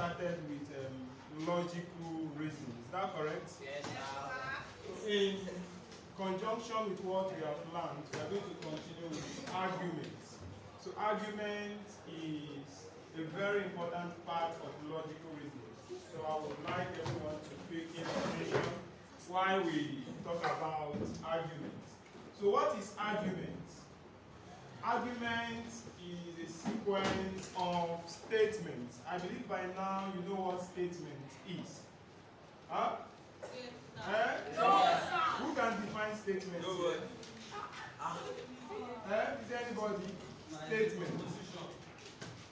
started with logical reasoning. Is that correct? Yes, sir. In conjunction with what we have learned, we are going to continue with arguments. So argument is a very important part of logical reasoning. So I would like everyone to pay attention while we talk about arguments. So what is argument? Argument is a sequence of statements. I believe by now you know what statement is. Huh? Who can define statements? Nobody. Is there anybody? Statement.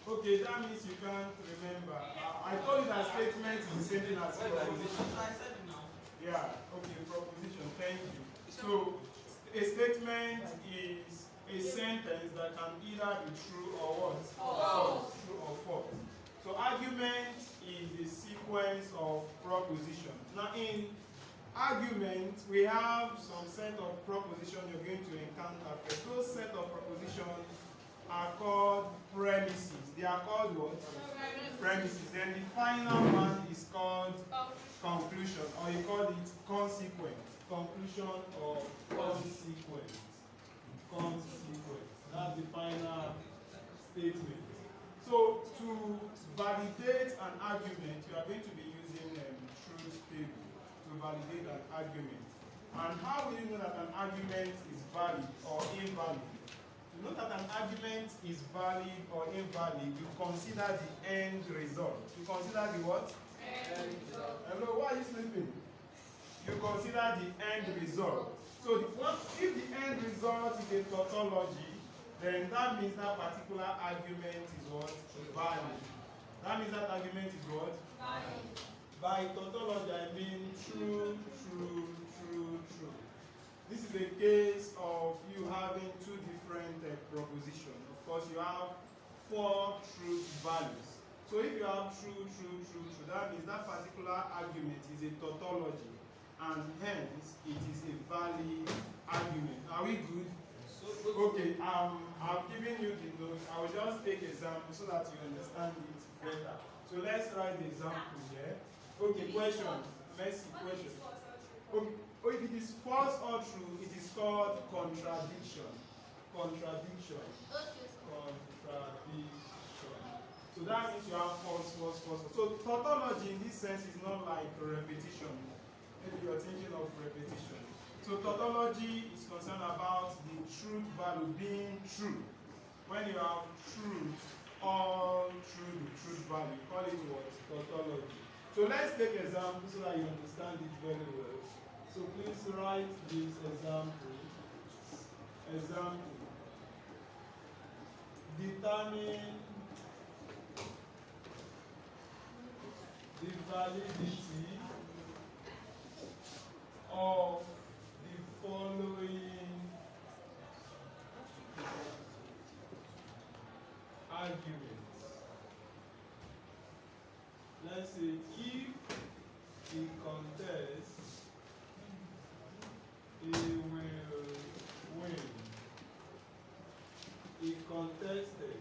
Okay, that means you can't remember. I told you that statement is the same thing as proposition. Yeah, okay, proposition, thank you. So, a statement is a sentence that can either be true or what? False. True or false. So, argument is a sequence of propositions. Now, in argument, we have some set of propositions you're going to encounter. Those set of propositions are called premises. They are called what? Premises. Then the final one is called conclusion, or you call it consequence. Conclusion or consequence. Consequence. That's the final statement. So to validate an argument, you are going to be using truth table to validate an argument. And how will you know that an argument is valid or invalid? To know that an argument is valid or invalid, you consider the end result. You consider the what? End result. Hello, why are you sleeping? You consider the end result. So if the end result is a tautology, then that means that particular argument is what? Valid. That means that argument is what? Valid. By tautology, I mean true, true, true, true. This is a case of you having two different propositions. Of course, you have four truth values. So if you have true, true, true, true, that means that particular argument is a tautology, and hence it is a valid argument. Are we good? Okay, I've given you the notes. I will just take example so that you understand it better. So let's write the example here. Okay, question. Let's see question. Okay. Oh, if it is false or true, it is called contradiction. Contradiction. Contradiction. So that means you have false, false, false. So tautology in this sense is not like repetition. Maybe you're thinking of repetition. So tautology is concerned about the truth value being true. When you have truth all through the truth value, call it what? Tautology. So let's take example so that you understand it very well. So please write this example. Example. Determine the validity of the following arguments. Let's say if he contests, he will win. He contested.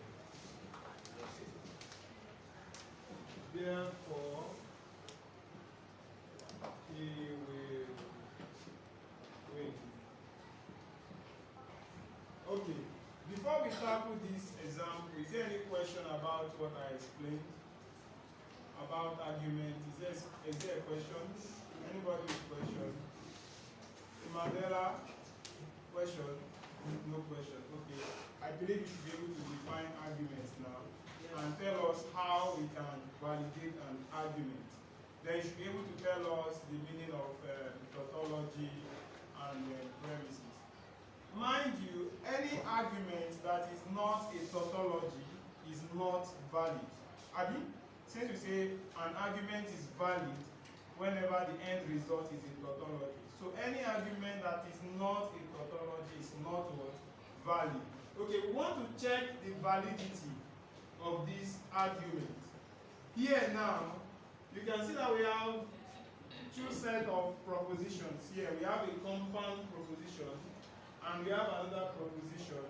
Therefore, he will win. Okay. Before we tackle this example, is there any question about what I explained? About argument? Is there a question? Anybody with question? Mandela? Question? No question. Okay. I believe you should be able to define arguments now and tell us how we can validate an argument. Then you should be able to tell us the meaning of tautology and premises. Mind you, any argument that is not a tautology is not valid. Abi, since we say an argument is valid whenever the end result is a tautology. So any argument that is not a tautology is not what? Valid. Okay, we want to check the validity of this argument. Here now, you can see that we have two sets of propositions here. We have a compound proposition and we have another proposition.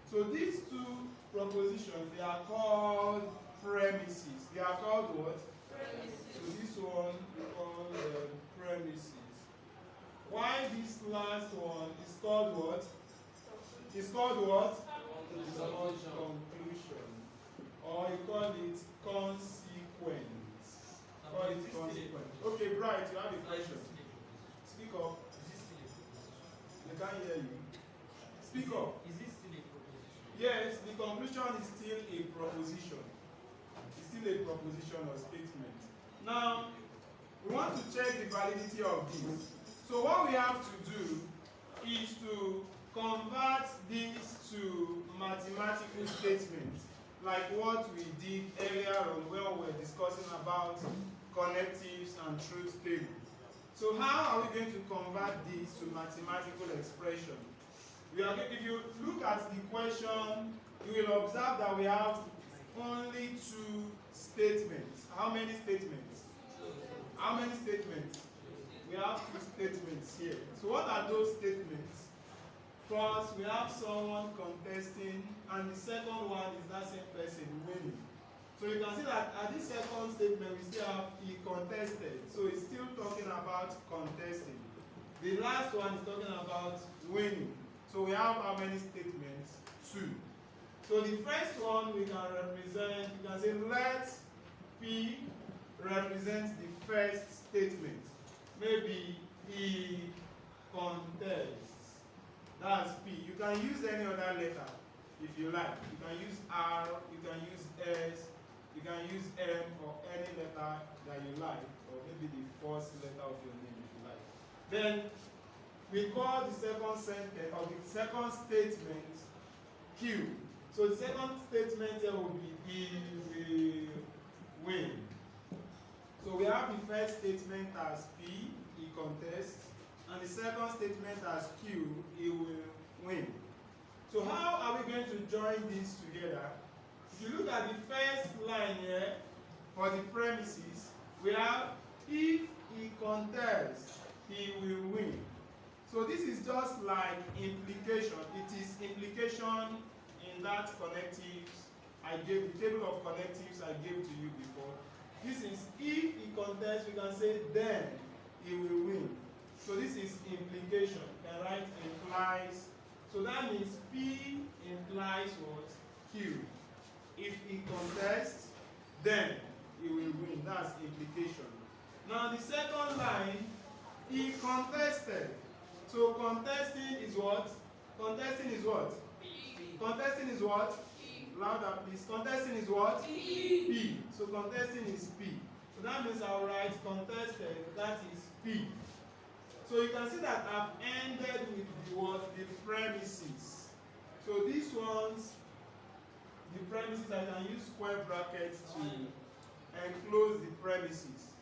So these two propositions, they are called premises. They are called what? called what? It's called what? Conclusion. Or you call it consequence. Call it consequence. Okay, Bright, you have a question. Speak up. I can't hear you. Speak up. Is this still a proposition? Yes, the conclusion is still a proposition. It's still a proposition or statement. Now, we want to check the validity of this. So what we have to do is to convert this to mathematical statements, like what we did earlier on when we were discussing about connectives and truth tables. So how are we going to convert this to mathematical expression? If you look at the question, you will observe that we have only 2 statements. How many statements? How many statements? We have 2 statements here. So what are those statements? First, we have someone contesting, and the second one is that same person winning. So you can see that at this second statement, we still have he contested. So it's still talking about contesting. The last one is talking about winning. So we have how many statements? 2. So the first one we can represent, you can say let P represent the first statement. Maybe he contests. That's P. You can use any other letter if you like. You can use R, you can use S, you can use M or any letter that you like, or maybe the first letter of your name if you like. Then we call the second sentence or the second statement Q. So the second statement here will be he will win. So we have the first statement as P, he contests, and the second statement as Q, he will win. So how are we going to join these together? If you look at the first line here for the premises, we have if he contests, he will win. So this is just like implication. It is implication in that connectives I gave, the table of connectives I gave to you before. This is if he contests, we can say then he will win. So this is implication. You can write implies. So that means P implies what? Q. If he contests, then he will win. That's implication. Now the second line, he contested. So contesting is what? Contesting is what? P. Contesting is what? P. Louder please. Contesting is what? P. P. So contesting is P. So that means I'll write contested, that is P. So you can see that I've ended with the what? The premises. So these ones, the premises, I can use square brackets to enclose the premises.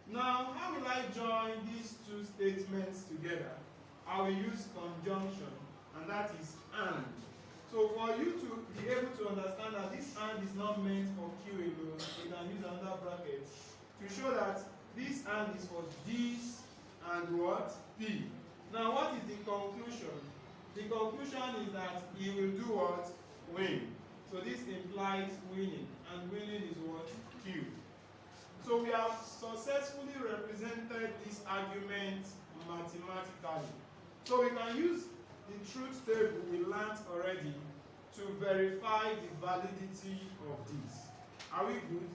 Now, how will I join these 2 statements together? I will use conjunction, and that is and. So for you to be able to understand that this and is not meant for Q alone, you can use another bracket to show that this and is for this and what? P. Now what is the conclusion? The conclusion is that he will do what? Win. So this implies winning, and winning is what? Q. So we have successfully represented this argument mathematically. So we can use the truth table we learned already to verify the validity of this. Are we good?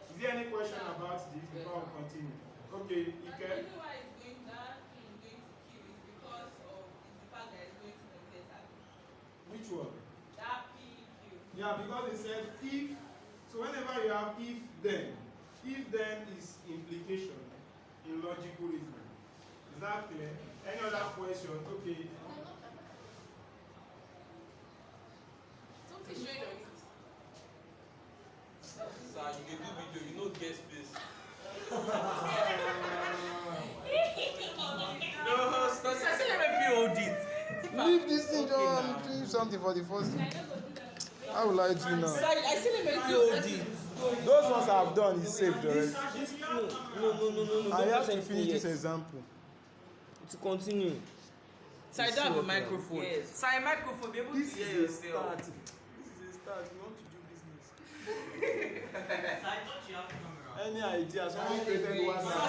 Is there any question about this before we continue? Okay, The reason why it's going that is going to Q is because of the fact that it's going to the letter. which one? That PQ. Yeah, because it said if. So whenever you have if then is implication in logical reasoning. Is that clear? Any other question? Okay. Something showing on it. Sir, you can do video, you know guest space. No, stop. I said let me hold it. Leave this thing on, do something for the first thing. How will I do now? Sir, I said let me hold it. Those ones I've done is saved already. This no. I don't have do to finish anything this yet. example. To continue. So I don't have a microphone. Yes. So a microphone be able to hear yourself. This is a start. You want to do business. I thought you have camera. Any idea? Someone created WhatsApp.